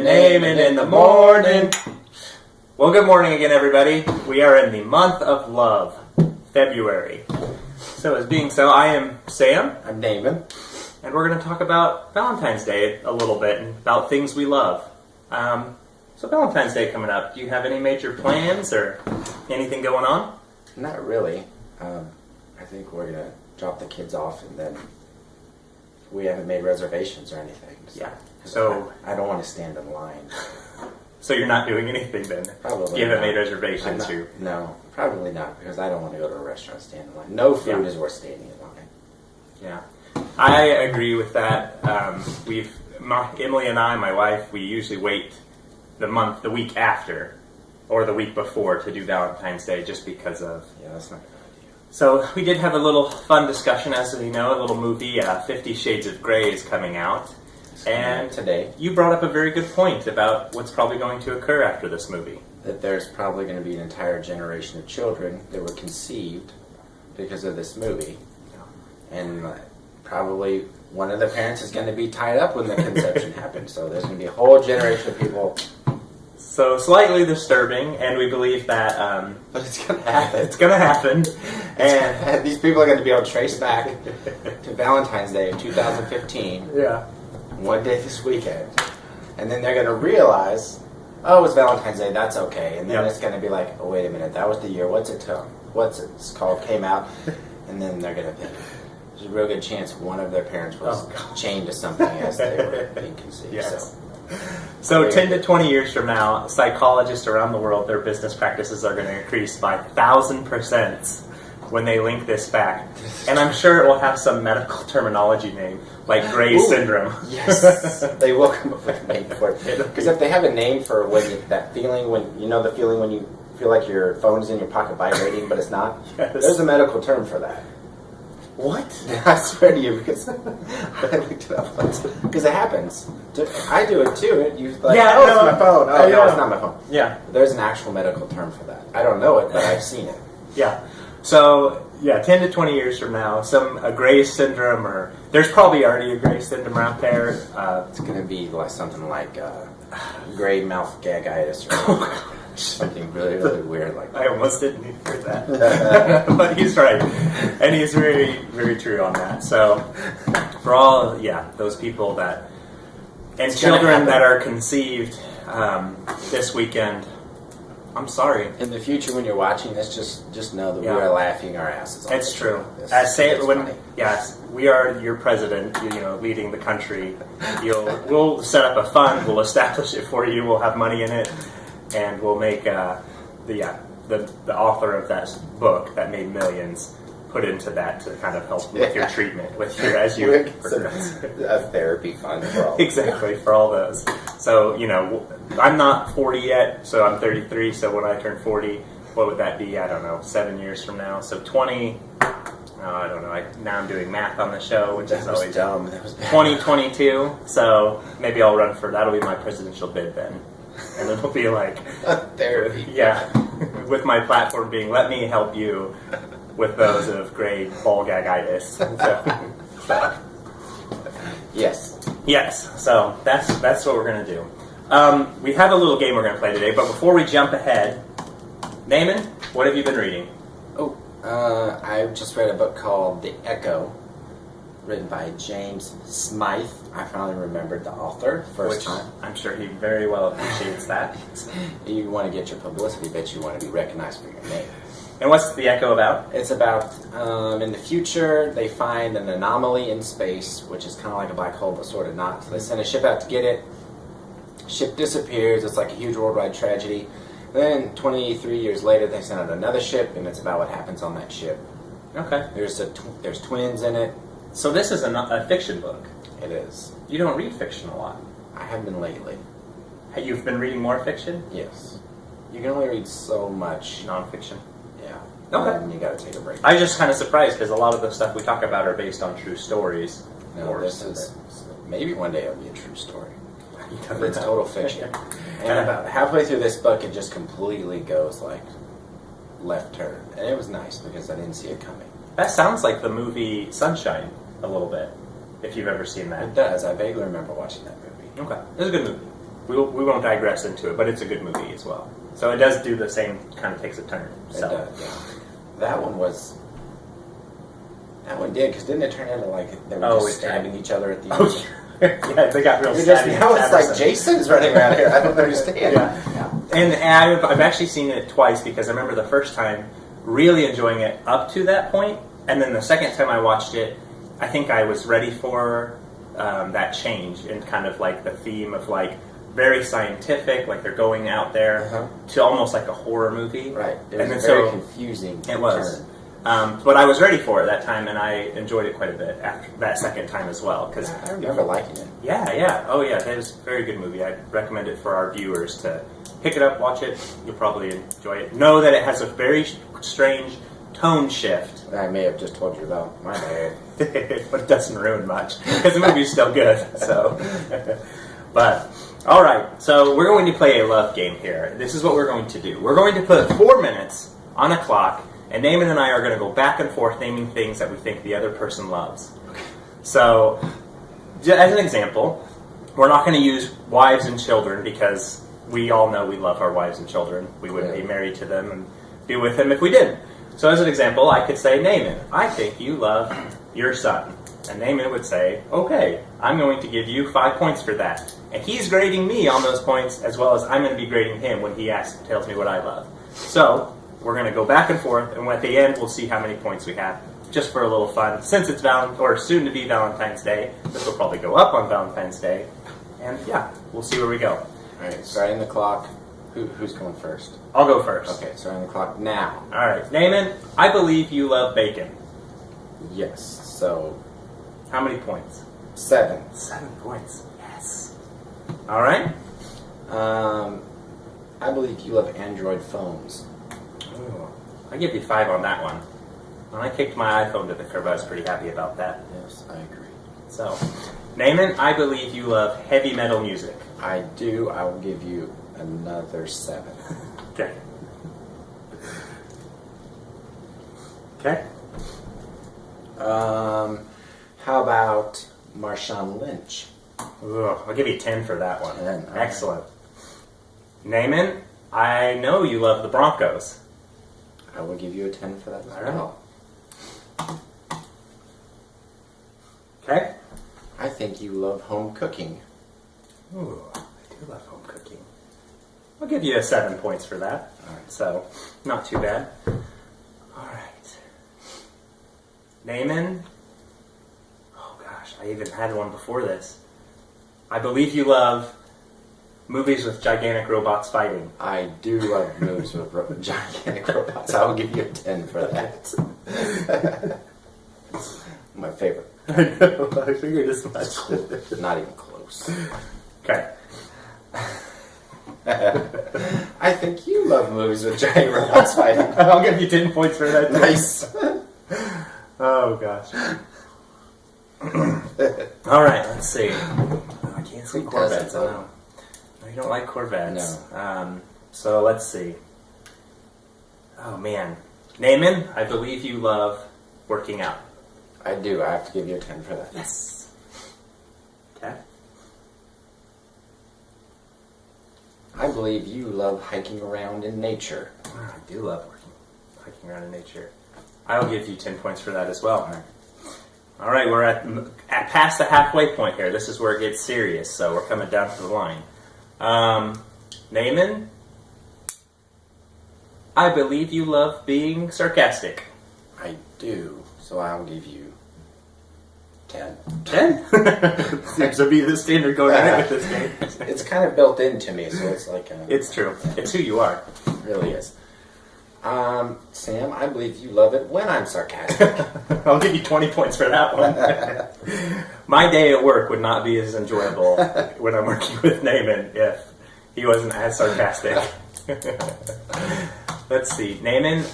and Naaman in the morning. Well, good morning again, everybody. We are in the month of love, February. So, as being so, I am Sam. I'm Naaman. And we're going to talk about Valentine's Day a little bit and about things we love. So, Valentine's Day coming up. Do you have any major plans or anything going on? Not really. I think we're going to drop the kids off and then we haven't made reservations or anything. Yeah. So I don't want to stand in line. So you're not doing anything then? Probably You haven't not. made reservations? No, probably not, because I don't want to go to a restaurant and stand in line. No food is worth standing in line. Yeah. I agree with that. Emily and I, my wife, we usually wait the week after or the week before to do Valentine's Day just because of... Yeah, that's not a good idea. So we did have a little fun discussion, as you know, a little movie, 50 Shades of Grey is coming out. And today, you brought up a very good point about what's probably going to occur after this movie. That there's probably going to be an entire generation of children that were conceived because of this movie. And probably one of the parents is going to be tied up when the conception happens. So there's going to be a whole generation of people. So slightly disturbing, and we believe that... but it's going to happen. It's going to happen. And these people are going to be able to trace back to Valentine's Day in 2015. Yeah. One day this weekend. And then they're going to realize, oh, it's Valentine's Day, that's okay. And then it's going to be like, oh, wait a minute, that was the year, what's it's called, came out. And then they're going to think, there's a real good chance one of their parents was chained to something as they were being conceived. Yes. So 10 to 20 years from now, psychologists around the world, their business practices are going to increase by 1,000% when they link this back. And I'm sure it will have some medical terminology name, like Gray syndrome. Yes, they will come up with a name for it. Because if they have a name for that feeling when you feel like your phone is in your pocket vibrating, but it's not, there's a medical term for that. What? I swear to you, because I looked it up once. Because it happens. I do it too. It's my phone. Oh, no, it's not my phone. Yeah. There's an actual medical term for that. I don't know it, but I've seen it. Yeah. So, 10 to 20 years from now, a Gray syndrome, or there's probably already a Gray syndrome out there. It's going to be like something like gray mouth gagitis or something really, really weird like that. I almost didn't hear that. But he's right. And he's very, very true on that. So, for all, those people and children that are conceived this weekend, I'm sorry. In the future, when you're watching this, just know that we are laughing our asses off. It's true. Funny. Yes, we are your president, leading the country. We'll set up a fund. We'll establish it for you. We'll have money in it, and we'll make the author of that book that made millions put into that to kind of help with your treatment, a therapy fund for all. Exactly, for all those. So, I'm not 40 yet, so I'm 33, so when I turn 40, what would that be? I don't know, 7 years from now. So 20, I don't know, now I'm doing math on the show, which is always dumb. That was 2022, so maybe I'll run for, that'll be my presidential bid then. And it'll be like... therapy. Yeah, with my platform being, let me help you with those of gray ball gagitis. So. Yes. So that's what we're gonna do. We have a little game we're gonna play today, but before we jump ahead, Naaman, what have you been reading? I just read a book called The Echo, written by James Smythe. I finally remembered the author first time. I'm sure he very well appreciates that. You want to get your publicity, but you want to be recognized for your name. And what's The Echo about? It's about, in the future, they find an anomaly in space, which is kind of like a black hole, but sort of not. So they send a ship out to get it. Ship disappears. It's like a huge worldwide tragedy. Then, 23 years later, they send out another ship, and it's about what happens on that ship. Okay. There's twins in it. So this is a fiction book. It is. You don't read fiction a lot. I have been lately. You've been reading more fiction? Yes. You can only read so much. Nonfiction. Yeah. Okay. And you got to take a break. I was just kind of surprised because a lot of the stuff we talk about are based on true stories. No, this is... Maybe one day it'll be a true story. It's total fiction. And about halfway through this book, it just completely goes like left turn. And it was nice because I didn't see it coming. That sounds like the movie Sunshine a little bit, if you've ever seen that. It does. I vaguely remember watching that movie. Okay. It was a good movie. we won't digress into it, but it's a good movie as well. So it does do the same, kind of takes a turn. So. It does, yeah. That one did, because didn't it turn into like they were just stabbing each other at the end? Yeah, they got real stabby. Now it's like Jason's running around here. I don't understand. Yeah. And I've actually seen it twice, because I remember the first time really enjoying it up to that point, and then the second time I watched it, I think I was ready for that change in kind of like the theme of like very scientific, like they're going out there to almost like a horror movie. Right. It was and then very confusing. It was. But I was ready for it that time, and I enjoyed it quite a bit after that second time as well. Cause I remember liking it. Yeah. Oh, yeah. That was a very good movie. I'd recommend it for our viewers to pick it up, watch it. You'll probably enjoy it. Know that it has a very strange tone shift. I may have just told you about my bad. But it doesn't ruin much, because the movie's still good. So, but... All right, so we're going to play a love game here. This is what we're going to do. We're going to put 4 minutes on a clock, and Naaman and I are going to go back and forth naming things that we think the other person loves. So, as an example, we're not going to use wives and children, because we all know we love our wives and children. We wouldn't be married to them and be with them if we didn't. So as an example, I could say, Naaman, I think you love your son. And Naaman would say, okay, I'm going to give you 5 points for that. And he's grading me on those points, as well as I'm going to be grading him when he tells me what I love. So we're going to go back and forth, and at the end, we'll see how many points we have, just for a little fun. Since it's soon to be Valentine's Day, this will probably go up on Valentine's Day. And yeah, we'll see where we go. All right, starting the clock. Who's going first? I'll go first. Okay, starting the clock now. All right, Naaman, I believe you love bacon. Yes, so... How many points? 7. 7 points. Yes. All right. I believe you love Android phones. Ooh, I give you 5 on that one. When I kicked my iPhone to the curb, I was pretty happy about that. Yes, I agree. So, Naaman, I believe you love heavy metal music. I do. I will give you another 7. Okay. Okay. How about Marshawn Lynch? Ooh, I'll give you 10 for that one. 10. Excellent. Naaman, I know you love the Broncos. I will give you a 10 for that as well. Okay. I think you love home cooking. Ooh, I do love home cooking. I'll give you 7 points for that. All right. So, not too bad. All right. Naaman, oh gosh, I even had one before this. I believe you love movies with gigantic robots fighting. I do love movies with gigantic robots. I will give you a 10 for that. My favorite. I know, I figured as much. Not even close. Okay. I think you love movies with giant robots fighting. I'll give you 10 points for that. Nice. Oh, gosh. All right, let's see. Oh, I can't see Corvettes. I know. No, you don't like Corvettes. No. So let's see. Oh, man. Naaman, I believe you love working out. I do. I have to give you a 10 for that. Yes. Okay. I believe you love hiking around in nature. Oh, I do love hiking around in nature. I'll give you 10 points for that as well. All right, we're at past the halfway point here. This is where it gets serious, so we're coming down to the line. Naaman, I believe you love being sarcastic. I do, so I'll give you 10. 10? Seems to be the standard going on with this game. It's kind of built into me, so it's like... It's true. It's who you are. It really is. Sam, I believe you love it when I'm sarcastic. I'll give you 20 points for that one. My day at work would not be as enjoyable when I'm working with Naaman if he wasn't as sarcastic. Let's see. Naaman,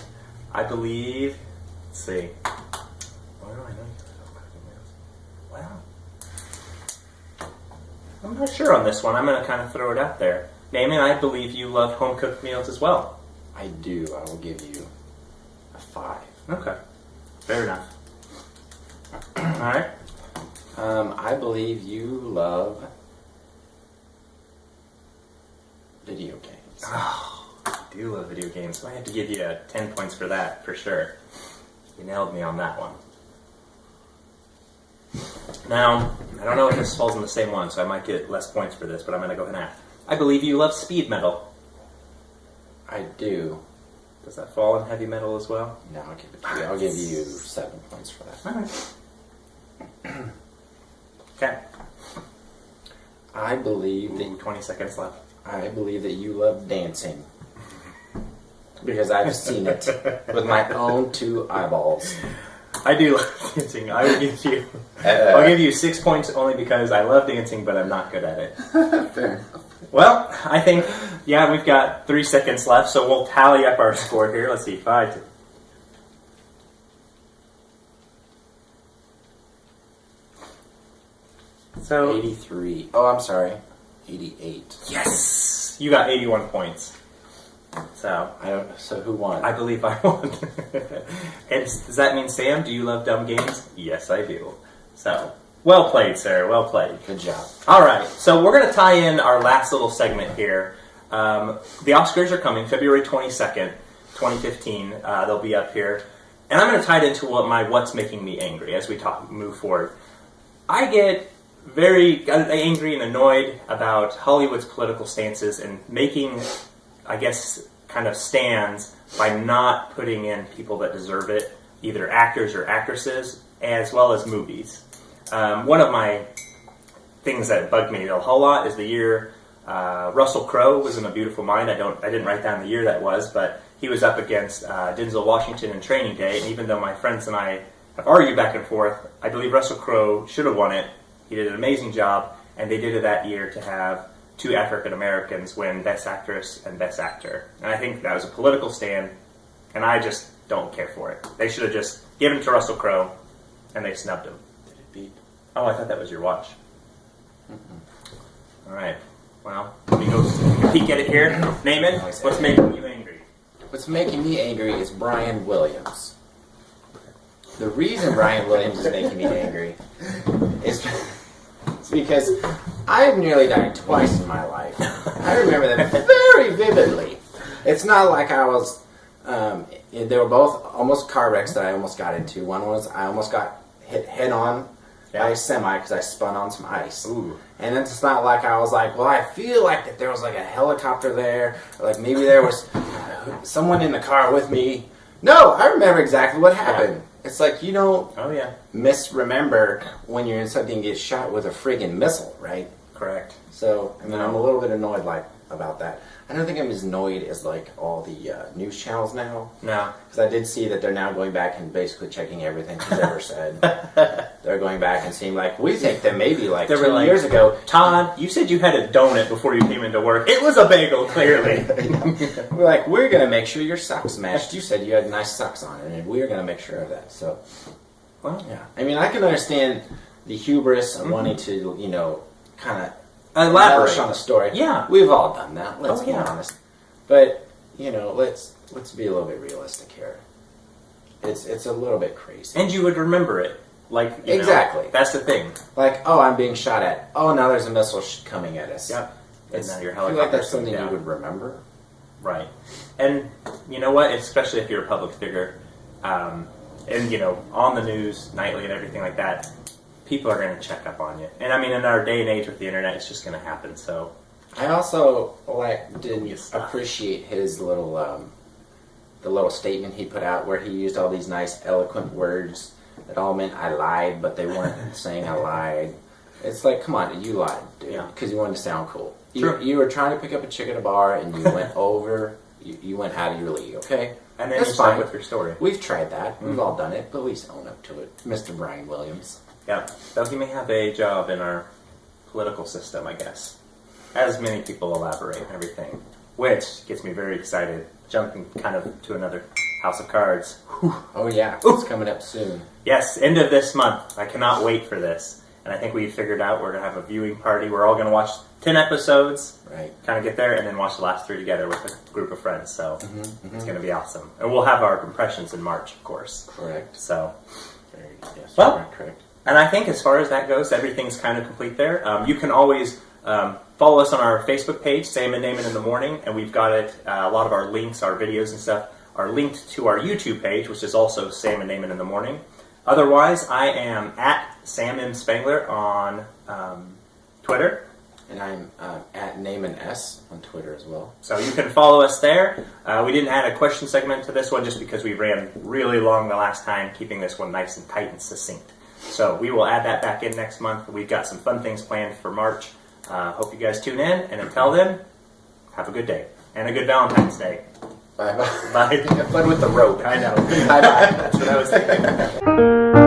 I believe... Let's see. Well, I know you love cooking meals. Well, I'm not sure on this one. I'm going to kind of throw it out there. Naaman, I believe you love home-cooked meals as well. I do. I will give you a 5. Okay. Fair enough. Alright. I believe you love Video games. Oh, I do love video games. So I have to give you 10 points for that, for sure. You nailed me on that one. Now, I don't know if this falls in the same one, so I might get less points for this, but I'm going to go ahead and ask. I believe you love speed metal. I do. Does that fall in heavy metal as well? No, I'll give it to you. I'll give you 7 points for that. All right. Okay. I believe that 20 seconds left. I believe that you love dancing. Because I've seen it with my own 2 eyeballs. I do love dancing. I'll give you 6 points only because I love dancing, but I'm not good at it. Fair. Well, I think, we've got 3 seconds left, so we'll tally up our score here. Let's see, 5. So 83. Oh, I'm sorry. 88. Yes! You got 81 points. So who won? I believe I won. Does that mean, Sam, do you love dumb games? Yes, I do. So, well played, sir. Well played. Good job. All right. So we're going to tie in our last little segment here. The Oscars are coming February 22nd, 2015. They'll be up here. And I'm going to tie it into what's making me angry as we move forward. I get very angry and annoyed about Hollywood's political stances and making, I guess, kind of stands by not putting in people that deserve it, either actors or actresses, as well as movies. One of my things that bugged me a whole lot is the year Russell Crowe was in A Beautiful Mind. I didn't write down the year that was, but he was up against Denzel Washington in Training Day, and even though my friends and I have argued back and forth, I believe Russell Crowe should have won it. He did an amazing job, and they did it that year to have 2 African Americans win Best Actress and Best Actor. And I think that was a political stand, and I just don't care for it. They should have just given it to Russell Crowe, and they snubbed him. Did it beep? Oh, I thought that was your watch. All right. Well, let me go take a peek at it here. Naaman, what's making you angry? What's making me angry is Brian Williams. The reason Brian Williams is making me angry is because I've nearly died twice in my life. I remember them very vividly. It's not like I was... they were both almost car wrecks that I almost got into. One was I almost got hit head-on by a semi because I spun on some ice. Ooh. And it's not like I was like, well, I feel like that there was like a helicopter there, or like maybe there was someone in the car with me. No, I remember exactly what happened. It's like you don't misremember when you're in something and get shot with a friggin' missile, right? Correct. So, I mean, I'm a little bit annoyed about that. I don't think I'm as annoyed as like all the news channels now. No. Because I did see that they're now going back and basically checking everything he's ever said. They're going back and seeing like, we think that maybe like 2 years ago. Todd, you said you had a donut before you came into work. It was a bagel, clearly. We're like, we're going to make sure your socks matched. You said you had nice socks on, and we're going to make sure of that. So, well, yeah. I mean, I can understand the hubris of wanting to, kind of elaborate on a story. Yeah. We've all done that, let's be yeah. honest. But, let's be a little bit realistic here. It's a little bit crazy. And you would remember it. Like, exactly. That's the thing. Like, oh, I'm being shot at. Oh, now there's a missile coming at us. Yep. And now your I feel like helicopter that's something you would remember. Right. And you know what? Especially if you're a public figure, and, on the news nightly and everything like that, people are going to check up on you. And I mean, in our day and age with the internet, it's just going to happen. So I also didn't appreciate his little the little statement he put out where he used all these nice eloquent words that all meant I lied, but they weren't saying I lied. It's like, come on, you lied, dude, because you wanted to sound cool. You were trying to pick up a chick at a bar and you went over, you went out of your league, okay? And then you stuck with your story. We've tried that. We've all done it, but please own up to it, Mr. Brian Williams. Yeah, though he may have a job in our political system, I guess. As many people elaborate and everything. Which gets me very excited. Jumping kind of to another House of Cards. Whew. Oh yeah, it's coming up soon. Yes, end of this month. I cannot wait for this. And I think we figured out we're going to have a viewing party. We're all going to watch 10 episodes. Right. Kind of get there and then watch the last 3 together with a group of friends. So it's going to be awesome. And we'll have our impressions in March, of course. Correct. So, yes, correct. And I think as far as that goes, everything's kind of complete there. You can always Follow us on our Facebook page, Sam and Naaman in the Morning, and we've got it. A lot of our links, our videos and stuff, are linked to our YouTube page, which is also Sam and Naaman in the Morning. Otherwise, I am at Sam M. Spangler on Twitter. And I'm at Naaman S on Twitter as well. So you can follow us there. We didn't add a question segment to this one just because we ran really long the last time, keeping this one nice and tight and succinct. So we will add that back in next month. We've got some fun things planned for March. Hope you guys tune in. And until then, have a good day. And a good Valentine's Day. Bye-bye. Bye. Have fun with the rope. I know. Bye-bye. That's what I was thinking.